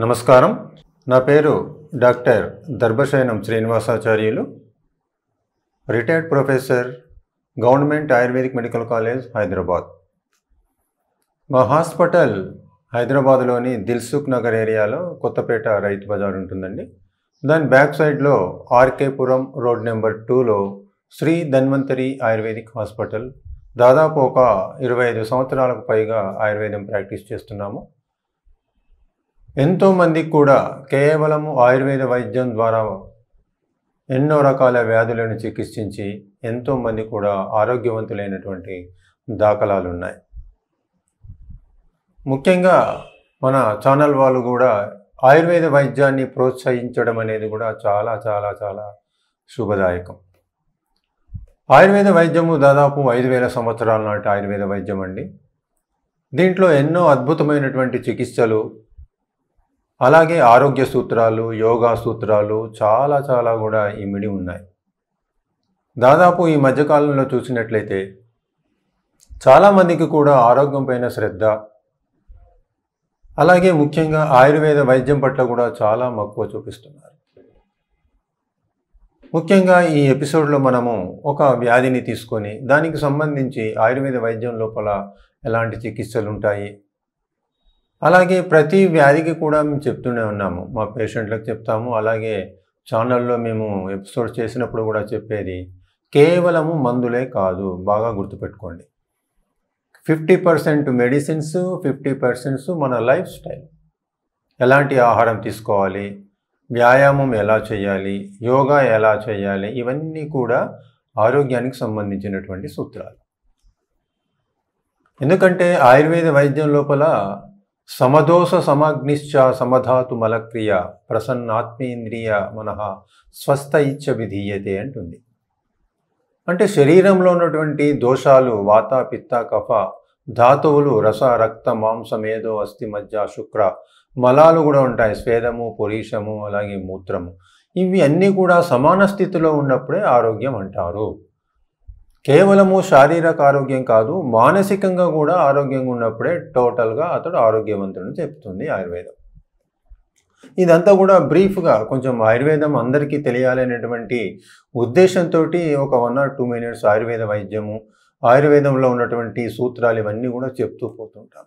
నమస్కారం. నా పేరు doctor Darbhasayanam Srinivasacharyulu, retired professor, government ayurvedic medical college, Hyderabad. మా హాస్పిటల్ హైదరాబాద్లోని దిల్సుఖ్ నగర్ ఏరియాలో కొత్తపేట రైతు బజార్ ఉంటుందండి. దాని బ్యాక్ సైడ్లో ఆర్కేపురం రోడ్ నెంబర్ 2లో శ్రీ ధన్వంతరి ఆయుర్వేదిక్ హాస్పిటల్. దాదాపు ఒక 25 సంవత్సరాలకు పైగా ఆయుర్వేదం ప్రాక్టీస్ చేస్తున్నాము. ఎంతోమందికి కూడా కేవలము ఆయుర్వేద వైద్యం ద్వారా ఎన్నో రకాల వ్యాధులను చికిత్సించి ఎంతోమంది కూడా ఆరోగ్యవంతులైనటువంటి దాఖలాలు ఉన్నాయి. ముఖ్యంగా మన ఛానల్ వాళ్ళు కూడా ఆయుర్వేద వైద్యాన్ని ప్రోత్సహించడం అనేది కూడా చాలా చాలా చాలా శుభదాయకం. ఆయుర్వేద వైద్యము దాదాపు 5000 సంవత్సరాల నాటి ఆయుర్వేద వైద్యం అండి. దీంట్లో ఎన్నో అద్భుతమైనటువంటి చికిత్సలు, అలాగే ఆరోగ్య సూత్రాలు, యోగా సూత్రాలు చాలా చాలా కూడా ఇమిడి ఉన్నాయి. దాదాపు ఈ మధ్యకాలంలో చూసినట్లయితే చాలామందికి కూడా ఆరోగ్యం పైన శ్రద్ధ, అలాగే ముఖ్యంగా ఆయుర్వేద వైద్యం పట్ల కూడా చాలా మక్కువ చూపిస్తున్నారు. ముఖ్యంగా ఈ ఎపిసోడ్లో మనము ఒక వ్యాధిని తీసుకొని దానికి సంబంధించి ఆయుర్వేద వైద్యం లోపల ఎలాంటి చికిత్సలు ఉంటాయి, అలాగే ప్రతి వ్యాధికి కూడా మేము చెప్తూనే ఉన్నాము, మా పేషెంట్లకు చెప్తాము. అలాగే ఛానల్లో మేము ఎపిసోడ్ చేసినప్పుడు కూడా చెప్పేది కేవలము మందులే కాదు, బాగా గుర్తుపెట్టుకోండి. 50% మెడిసిన్స్, 50% మన లైఫ్ స్టైల్. ఎలాంటి ఆహారం తీసుకోవాలి, వ్యాయామం ఎలా చేయాలి, యోగా ఎలా చేయాలి, ఇవన్నీ కూడా ఆరోగ్యానికి సంబంధించినటువంటి సూత్రాలు. ఎందుకంటే ఆయుర్వేద వైద్యం లోపల సమదోష సమాగ్నిశ్చ సమధాతు మలక్రియ ప్రసన్నాత్మేంద్రియ మనః స్వస్థ ఇచ్చ విధీయతే అంటుంది. అంటే శరీరంలో ఉన్నటువంటి దోషాలు వాత, పిత్త, కఫ, ధాతువులు, రస, రక్త, మాంస, మేధో, అస్థి, మజ్జ, శుక్ర, మలాలు కూడా ఉంటాయి, స్వేదము, పురీషము, అలాగే మూత్రము. ఇవి అన్నీ కూడా సమాన స్థితిలో ఉన్నప్పుడే ఆరోగ్యం అంటారు. కేవలము శారీరక ఆరోగ్యం కాదు, మానసికంగా కూడా ఆరోగ్యంగా ఉన్నప్పుడే టోటల్గా అతడు ఆరోగ్యవంతుడని చెప్తుంది ఆయుర్వేదం. ఇదంతా కూడా బ్రీఫ్గా కొంచెం ఆయుర్వేదం అందరికీ తెలియాలనేటువంటి ఉద్దేశంతో ఒక 1 or 2 minutes ఆయుర్వేద వైద్యము, ఆయుర్వేదంలో ఉన్నటువంటి సూత్రాలు ఇవన్నీ కూడా చెప్తూ పోతుంటాం.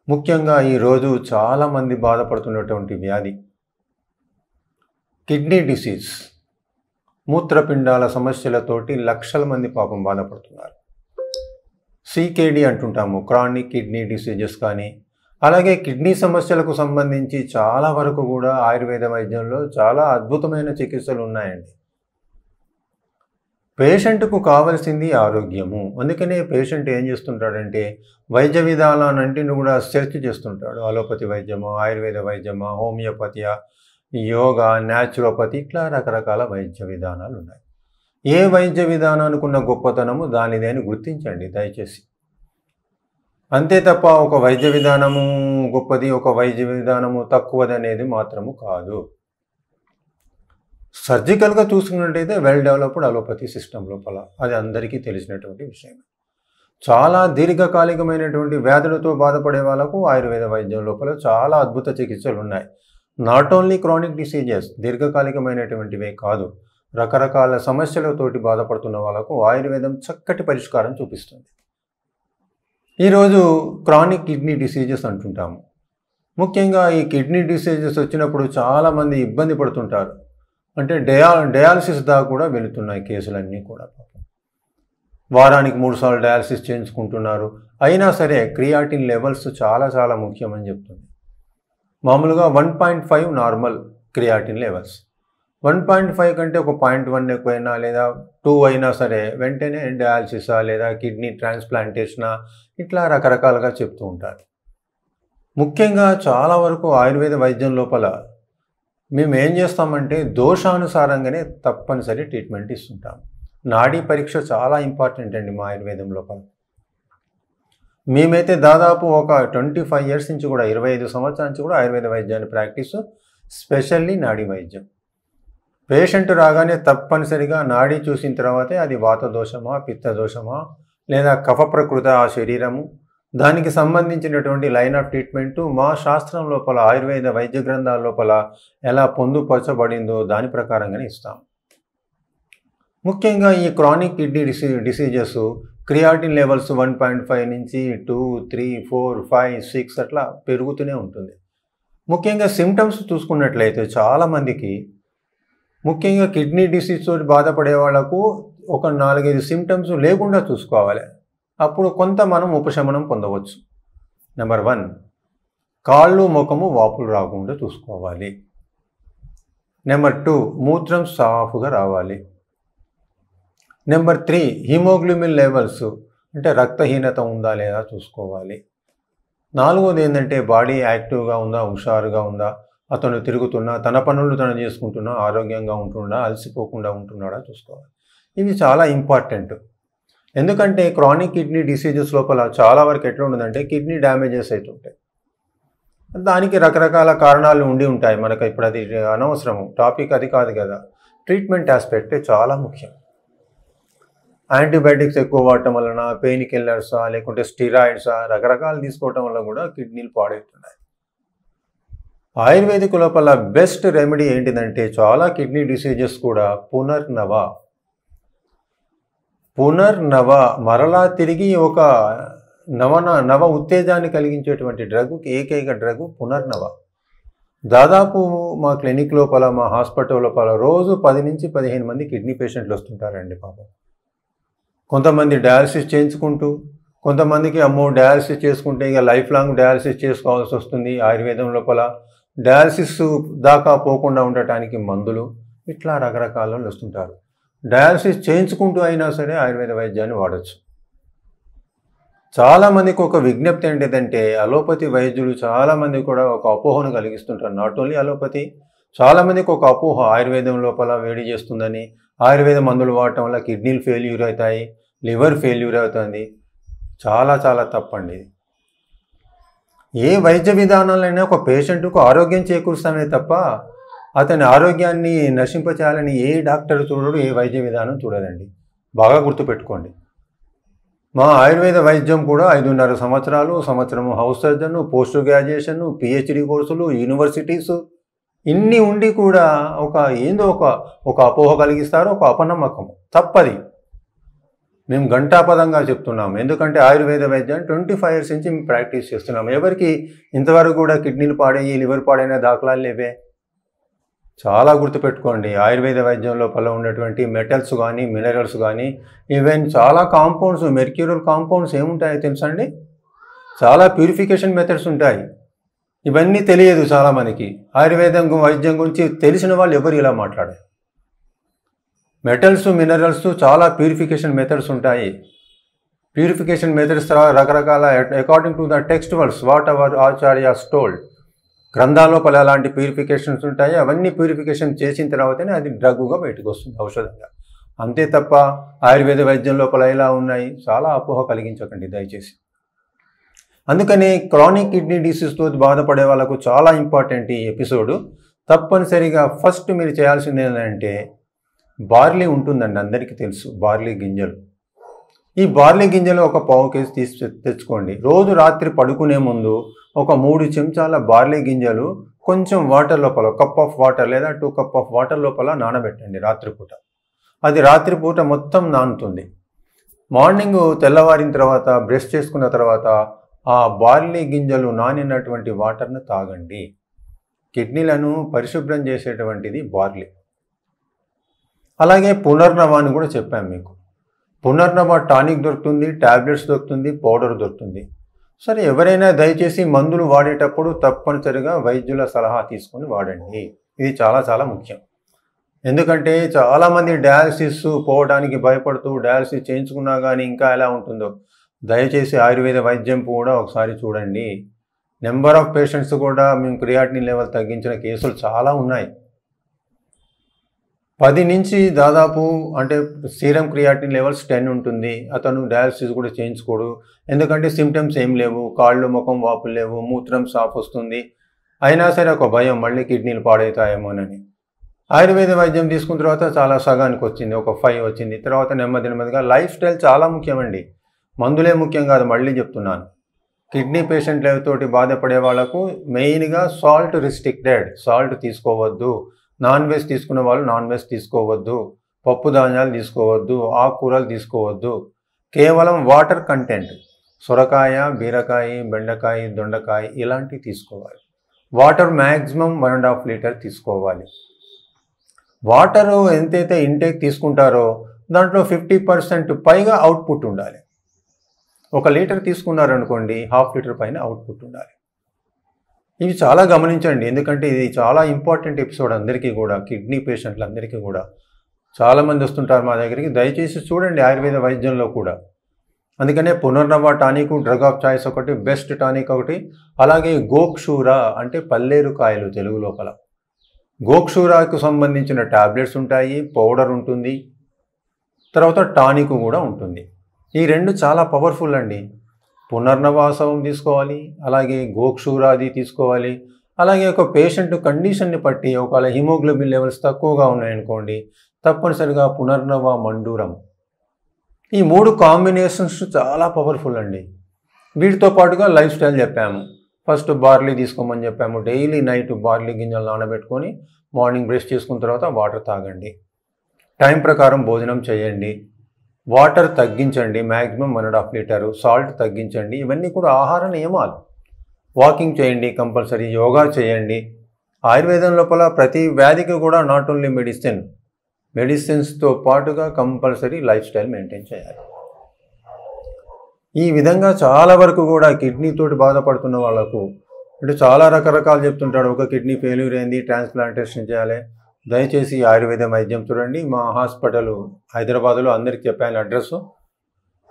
ముఖ్యంగా ఈరోజు చాలామంది బాధపడుతున్నటువంటి వ్యాధి కిడ్నీ డిసీజ్. మూత్రపిండాల సమస్యలతోటి లక్షల మంది పాపం బాధపడుతున్నారు. సికేడి అంటుంటాము, క్రానిక్ కిడ్నీ డిసీజెస్. కానీ అలాగే కిడ్నీ సమస్యలకు సంబంధించి చాలా వరకు కూడా ఆయుర్వేద వైద్యంలో చాలా అద్భుతమైన చికిత్సలు ఉన్నాయండి. పేషెంట్కు కావాల్సింది ఆరోగ్యము. అందుకనే పేషెంట్ ఏం చేస్తుంటాడంటే వైద్య విధానాన్నింటిని కూడా సెర్చ్ చేస్తుంటాడు. అలోపతి వైద్యమా, ఆయుర్వేద వైద్యమా, హోమియోపతియా, యోగా, న్యాచురోపతి, ఇట్లా రకరకాల వైద్య విధానాలు ఉన్నాయి. ఏ వైద్య విధానానికి ఉన్న గొప్పతనము దానిదే అని గుర్తించండి దయచేసి. అంతే తప్ప ఒక వైద్య విధానము గొప్పది, ఒక వైద్య విధానము తక్కువది అనేది మాత్రము కాదు. సర్జికల్గా చూసుకున్నట్టయితే వెల్ డెవలప్డ్ అలోపతి సిస్టమ్ లోపల అది అందరికీ తెలిసినటువంటి విషయం. చాలా దీర్ఘకాలికమైనటువంటి వ్యాధులతో బాధపడే వాళ్ళకు ఆయుర్వేద వైద్యం లోపల చాలా అద్భుత చికిత్సలు ఉన్నాయి. నాట్ ఓన్లీ క్రానిక్ డిసీజెస్, దీర్ఘకాలికమైనటువంటివే కాదు, రకరకాల సమస్యలతోటి బాధపడుతున్న వాళ్ళకు ఆయుర్వేదం చక్కటి పరిష్కారం చూపిస్తుంది. ఈరోజు క్రానిక్ కిడ్నీ డిసీజెస్ అంటుంటాము. ముఖ్యంగా ఈ కిడ్నీ డిసీజెస్ వచ్చినప్పుడు చాలామంది ఇబ్బంది పడుతుంటారు. అంటే డయాలసిస్ దాకా కూడా వెళుతున్నాయి కేసులన్నీ కూడా. వారానికి 3 సార్లు డయాలసిస్ చేయించుకుంటున్నారు. అయినా సరే క్రియాటిన్ లెవెల్స్ చాలా చాలా ముఖ్యమని చెప్తుంది. మామూలుగా 1.5 నార్మల్ క్రియాటిన్ లెవెల్స్. 1.5 కంటే ఒక 0.1 ఎక్కువైనా లేదా 2 అయినా సరే వెంటనే డయాలసిసా లేదా కిడ్నీ ట్రాన్స్ప్లాంటేషనా, ఇట్లా రకరకాలుగా చెప్తూ ఉంటారు. ముఖ్యంగా చాలా వరకు ఆయుర్వేద వైద్యం లోపల మేము ఏం చేస్తామంటే దోషానుసారంగానే తప్పనిసరి ట్రీట్మెంట్ ఇస్తుంటాం. నాడీ పరీక్ష చాలా ఇంపార్టెంట్ అండి మా ఆయుర్వేదం లోపల. మేమైతే దాదాపు ఒక 25 years నుంచి కూడా 25 సంవత్సరాల నుంచి కూడా ఆయుర్వేద వైద్యాన్ని ప్రాక్టీసు, స్పెషల్లీ నాడీ వైద్యం. పేషెంట్ రాగానే తప్పనిసరిగా నాడీ చూసిన తర్వాతే అది వాత దోషమా, పిత్త దోషమా, లేదా కఫ ప్రకృత ఆ శరీరము, దానికి సంబంధించినటువంటి లైన్ ఆఫ్ ట్రీట్మెంటు మా శాస్త్రం లోపల ఆయుర్వేద వైద్య గ్రంథాల లోపల ఎలా పొందుపరచబడిందో దాని ప్రకారంగానే ఇస్తాం. ముఖ్యంగా ఈ chronic kidney diseases creatinine levels 1.5 నుంచి 2, 3, 4, 5, 6 అట్లా పెరుగుతూనే ఉంటుంది. ముఖ్యంగా సిమ్టమ్స్ చూసుకున్నట్లయితే చాలామందికి ముఖ్యంగా కిడ్నీ డిసీజ్తో బాధపడే వాళ్ళకు ఒక 4-5 సిమ్టమ్స్ లేకుండా చూసుకోవాలి. అప్పుడు కొంత మనం ఉపశమనం పొందవచ్చు. నెంబర్ 1, కాళ్ళు ముఖము వాపులు రాకుండా చూసుకోవాలి. నెంబర్ 2, మూత్రం సాఫ్గా రావాలి. నెంబర్ 3, హిమోగ్లోబిన్ లెవెల్స్ అంటే రక్తహీనత ఉందా లేదా చూసుకోవాలి. 4వది ఏంటంటే బాడీ యాక్టివ్గా ఉందా, హుషారుగా ఉందా, అతను తిరుగుతున్నా, తన పనులు తను చేసుకుంటున్నా, ఆరోగ్యంగా ఉంటున్నా, అలసిపోకుండా ఉంటున్నాడా చూసుకోవాలి. ఇవి చాలా ఇంపార్టెంట్. ఎందుకంటే క్రానిక్ కిడ్నీ డిసీజెస్ లోపల చాలా వరకు ఎట్లా ఉండదంటే కిడ్నీ డ్యామేజెస్ అవుతుంటాయి. దానికి రకరకాల కారణాలు ఉండి ఉంటాయి. మనకు ఇప్పుడు అది అనవసరము, టాపిక్ అది కాదు కదా. ట్రీట్మెంట్ ఆస్పెక్టే చాలా ముఖ్యం. యాంటీబయాటిక్స్ ఎక్కువ వాడటం వలన, పెయిన్ కిల్లర్సా లేకుంటే స్టిరాయిడ్సా రకరకాలు తీసుకోవటం వల్ల కూడా కిడ్నీలు పాడవుతున్నాయి. ఆయుర్వేదిక్ లోపల బెస్ట్ రెమెడీ ఏంటిదంటే చాలా కిడ్నీ డిసీజెస్ కూడా పునర్నవ మరలా తిరిగి ఒక నవ ఉత్తేజాన్ని కలిగించేటువంటి డ్రగ్, ఏకైక డ్రగ్ పునర్నవ. దాదాపు మా క్లినిక్ లోపల, మా హాస్పిటల్ లోపల రోజు 10 నుంచి 15 మంది కిడ్నీ పేషెంట్లు వస్తుంటారండి పాపం. కొంతమంది డయాలసిస్ చేయించుకుంటూ, కొంతమందికి అమ్మో డయాలసిస్ చేసుకుంటే ఇక లైఫ్ లాంగ్ డయాలసిస్ చేసుకోవాల్సి వస్తుంది. ఆయుర్వేదం లోపల డయాలసిస్ దాకా పోకుండా ఉండటానికి మందులు, ఇట్లా రకరకాల వస్తుంటారు. డయాలసిస్ చేయించుకుంటూ అయినా సరే ఆయుర్వేద వైద్యాన్ని వాడచ్చు. చాలామందికి ఒక విజ్ఞప్తి ఏంటిదంటే అలోపతి వైద్యులు చాలామంది కూడా ఒక అపోహను కలిగిస్తుంటారు. నాట్ ఓన్లీ అలోపతి, చాలామందికి ఒక అపోహ ఆయుర్వేదం లోపల వేడి చేస్తుందని, ఆయుర్వేద మందులు వాడటం వల్ల కిడ్నీలు ఫెయిల్యూర్ అవుతాయి, లివర్ ఫెయిల్యూర్ అవుతుంది. చాలా చాలా తప్పండి. ఏ వైద్య విధానాలైనా ఒక పేషెంట్కు ఆరోగ్యం చేకూరుస్తామే తప్ప అతని ఆరోగ్యాన్ని నశింపచేయాలని ఏ డాక్టర్ చూడడు, ఏ వైద్య విధానం చూడదండి. బాగా గుర్తుపెట్టుకోండి. మా ఆయుర్వేద వైద్యం కూడా 5.5 సంవత్సరాలు, సంవత్సరం house surgeon, post graduation, PhD కోర్సులు, యూనివర్సిటీస్ ఇన్ని ఉండి కూడా ఒక అపోహ కలిగిస్తారు, ఒక అపనమ్మకం. తప్పది. మేము ఘంటాపదంగా చెప్తున్నాము. ఎందుకంటే ఆయుర్వేద వైద్యాన్ని 25 years నుంచి మేము ప్రాక్టీస్ చేస్తున్నాము. ఎవరికి ఇంతవరకు కూడా కిడ్నీలు పాడయ్యి, లివర్ పాడైన దాఖలాలు లేవే. చాలా గుర్తుపెట్టుకోండి. ఆయుర్వేద వైద్యం లోపల ఉన్నటువంటి మెటల్స్ కానీ, మినరల్స్ కానీ, ఈవెన్ చాలా కాంపౌండ్స్, మెర్క్యూరల్ కాంపౌండ్స్ ఏముంటాయో తెలుసా అండి? చాలా ప్యూరిఫికేషన్ మెథడ్స్ ఉంటాయి. ఇవన్నీ తెలియదు చాలామందికి. ఆయుర్వేదం వైద్యం గురించి తెలిసిన వాళ్ళు ఎవరు ఇలా మాట్లాడారు? మెటల్స్, మినరల్స్ చాలా ప్యూరిఫికేషన్ మెథడ్స్ ఉంటాయి. ప్యూరిఫికేషన్ మెథడ్స్ రకరకాల according to the text words what our acharyas told. గ్రంథాల్లోపల అలాంటి ప్యూరిఫికేషన్స్ ఉంటాయి. అవన్నీ ప్యూరిఫికేషన్ చేసిన తర్వాతనే అది డ్రగ్గా బయటకు వస్తుంది, ఔషధంగా. అంతే తప్ప ఆయుర్వేద వైద్యం లోపల ఇలా ఉన్నాయి, చాలా అపోహ కలిగించకండి దయచేసి. అందుకని క్రానిక్ కిడ్నీ డిసీజ్తో బాధపడే వాళ్ళకు చాలా ఇంపార్టెంట్ ఈ ఎపిసోడు. తప్పనిసరిగా ఫస్ట్ మీరు చేయాల్సింది ఏంటంటే బార్లీ ఉంటుందండి, అందరికీ తెలుసు బార్లీ గింజలు. ఈ బార్లీ గింజలు ఒక 1/4 kg తెచ్చుకోండి. రోజు రాత్రి పడుకునే ముందు ఒక 3 చెంచాల బార్లీ గింజలు కొంచెం వాటర్ లోపల, కప్ ఆఫ్ వాటర్ లేదా 2 cups ఆఫ్ వాటర్ లోపల నానబెట్టండి రాత్రిపూట. అది రాత్రిపూట మొత్తం నానుతుంది. మార్నింగ్ తెల్లవారిన తర్వాత బ్రష్ చేసుకున్న తర్వాత ఆ బార్లీ గింజలు నానినటువంటి వాటర్ను తాగండి. కిడ్నీలను పరిశుభ్రం చేసేటువంటిది బార్లీ. అలాగే పునర్నవ అని కూడా చెప్పాను మీకు. పునర్నవ టానిక్ దొరుకుతుంది, ట్యాబ్లెట్స్ దొరుకుతుంది, పౌడర్ దొరుకుతుంది. సరే, ఎవరైనా దయచేసి మందులు వాడేటప్పుడు తప్పనిసరిగా వైద్యుల సలహా తీసుకొని వాడండి. ఇది చాలా చాలా ముఖ్యం. ఎందుకంటే చాలామంది డయాలసిస్ పోవడానికి భయపడుతూ డయాలసిస్ చేయించుకున్నా కానీ ఇంకా ఎలా ఉంటుందో. దయచేసి ఆయుర్వేద వైద్యం కూడా ఒకసారి చూడండి. నెంబర్ ఆఫ్ పేషెంట్స్ కూడా మేము క్రియాటినిన్ లెవెల్ తగ్గించిన కేసులు చాలా ఉన్నాయి. 10 నుంచి దాదాపు అంటే సీరం క్రియాటిన్ లెవెల్స్ 10 ఉంటుంది. అతను డయాలసిస్ కూడా చేయించుకోడు. ఎందుకంటే సిమ్టమ్స్ ఏం లేవు, కాళ్ళు ముఖం వాపులు లేవు, మూత్రం సాఫ్ వస్తుంది. అయినా సరే ఒక భయం, మళ్ళీ కిడ్నీలు పాడవుతాయేమోనని. ఆయుర్వేద వైద్యం తీసుకున్న తర్వాత చాలా సగానికి వచ్చింది, ఒక 5 వచ్చింది. తర్వాత నెమ్మదిగా లైఫ్ స్టైల్ చాలా ముఖ్యమండి. మందులే ముఖ్యం కాదు, మళ్ళీ చెప్తున్నాను. కిడ్నీ పేషెంట్లతోటి బాధపడే వాళ్ళకు మెయిన్గా సాల్ట్ రిస్ట్రిక్టెడ్, సాల్ట్ తీసుకోవద్దు. నాన్ వెజ్ తీసుకున్న వాళ్ళు నాన్ వెజ్ తీసుకోవద్దు, పప్పు ధాన్యాలు తీసుకోవద్దు, ఆకుకూరలు తీసుకోవద్దు. కేవలం వాటర్ కంటెంట్, సొరకాయ, బీరకాయ, బెండకాయ, దొండకాయ ఇలాంటివి తీసుకోవాలి. వాటర్ మ్యాక్సిమం 1.5 లీటర్ తీసుకోవాలి. వాటర్ ఎంతైతే ఇంటేక్ తీసుకుంటారో దాంట్లో 50% పైగా అవుట్పుట్ ఉండాలి. 1 లీటర్ తీసుకున్నారనుకోండి, 1/2 లీటర్ పైన అవుట్పుట్ ఉండాలి. ఇవి చాలా గమనించండి, ఎందుకంటే ఇది చాలా ఇంపార్టెంట్ ఎపిసోడ్ అందరికీ కూడా, కిడ్నీ పేషెంట్లందరికీ కూడా. చాలామంది వస్తుంటారు మా దగ్గరికి, దయచేసి చూడండి ఆయుర్వేద వైద్యంలో కూడా. అందుకనే punarnava tonic, drug of choice ఒకటి, బెస్ట్ టానిక్ ఒకటి, అలాగే గోక్షూర అంటే పల్లేరు కాయలు తెలుగు లోపల. గోక్షూరాకు సంబంధించిన టాబ్లెట్స్ ఉంటాయి, పౌడర్ ఉంటుంది, తర్వాత టానిక్ కూడా ఉంటుంది. ఈ 2 చాలా పవర్ఫుల్ అండి. పునర్నవాసవం తీసుకోవాలి, అలాగే గోక్షూరాది తీసుకోవాలి. అలాగే ఒక పేషెంట్ కండిషన్ని బట్టి ఒకవేళ హిమోగ్లోబిన్ లెవెల్స్ తక్కువగా ఉన్నాయనుకోండి, తప్పనిసరిగా పునర్నవ మండూరం. ఈ 3 కాంబినేషన్స్ చాలా పవర్ఫుల్ అండి. వీటితో పాటుగా లైఫ్ స్టైల్ చెప్పాము. ఫస్ట్ బార్లీ తీసుకోమని చెప్పాము. డైలీ నైట్ బార్లీ గింజలు నానబెట్టుకొని మార్నింగ్ బ్రష్ చేసుకున్న తర్వాత వాటర్ తాగండి. టైం ప్రకారం భోజనం చేయండి. వాటర్ తగ్గించండి, మ్యాక్సిమం 1.5 లీటరు. సాల్ట్ తగ్గించండి. ఇవన్నీ కూడా ఆహార నియమాలు. వాకింగ్ చేయండి కంపల్సరీ, యోగా చేయండి. ఆయుర్వేదం లోపల ప్రతి వ్యాధికి కూడా నాట్ ఓన్లీ మెడిసిన్స్తో పాటుగా కంపల్సరీ లైఫ్ స్టైల్ మెయింటైన్ చేయాలి. ఈ విధంగా చాలా వరకు కూడా కిడ్నీతోటి బాధపడుతున్న వాళ్ళకు అంటే చాలా రకరకాలు చెప్తుంటాడు. ఒక కిడ్నీ ఫెయిల్యూర్ అయింది, ట్రాన్స్ప్లాంటేషన్ చేయాలి. దయచేసి ఆయుర్వేద వైద్యం చూడండి. మా హాస్పిటల్ హైదరాబాద్లో అందరికి చెప్పాను అడ్రస్.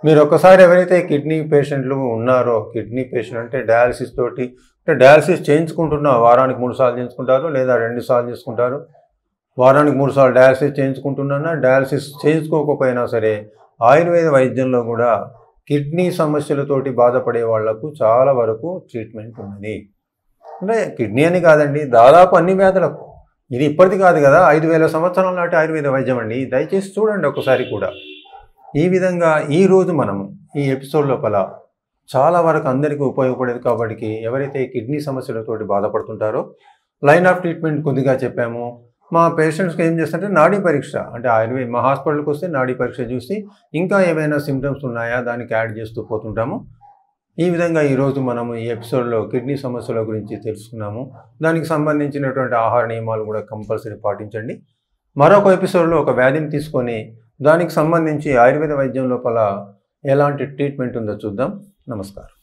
మీరు ఒక్కసారి ఎవరైతే కిడ్నీ పేషెంట్లు ఉన్నారో, కిడ్నీ పేషెంట్ అంటే డయాలసిస్ తోటి అంటే డయాలసిస్ చేయించుకుంటున్నా వారానికి 3 సార్లు చేయించుకుంటారు, లేదా 2 సార్లు చేసుకుంటారు. వారానికి 3 సార్లు డయాలసిస్ చేయించుకుంటున్నా, డయాలసిస్ చేయించుకోకపోయినా సరే ఆయుర్వేద వైద్యంలో కూడా కిడ్నీ సమస్యలతోటి బాధపడే వాళ్లకు చాలా వరకు ట్రీట్మెంట్ ఉన్నది. అంటే కిడ్నీ అని కాదండి, దాదాపు అన్ని వ్యాధులకు. ఇది ఇప్పటిది కాదు కదా, 5000 సంవత్సరాల నాటి ఆయుర్వేద వైద్యం అండి. దయచేసి చూడండి ఒకసారి కూడా. ఈ విధంగా ఈరోజు మనము ఈ ఎపిసోడ్ లోపల చాలా వరకు అందరికీ ఉపయోగపడేది కాబట్టి ఎవరైతే కిడ్నీ సమస్యలతోటి బాధపడుతుంటారో లైన్ ఆఫ్ ట్రీట్మెంట్ కొద్దిగా చెప్పాము. మా పేషెంట్స్కి ఏం చేస్తుంటే నాడీ పరీక్ష అంటే మా హాస్పిటల్కి వస్తే నాడీ పరీక్ష చూసి ఇంకా ఏమైనా సిమ్టమ్స్ ఉన్నాయా దానికి యాడ్ చేస్తూ పోతుంటాము. ఈ విధంగా ఈరోజు మనము ఈ ఎపిసోడ్లో కిడ్నీ సమస్యల గురించి తెలుసుకున్నాము. దానికి సంబంధించినటువంటి ఆహార నియమాలు కూడా కంపల్సరీ పాటించండి. మరొక ఎపిసోడ్లో ఒక వ్యాధిని తీసుకొని దానికి సంబంధించి ఆయుర్వేద వైద్యం లోపల ఎలాంటి ట్రీట్మెంట్ ఉందో చూద్దాం. నమస్కారం.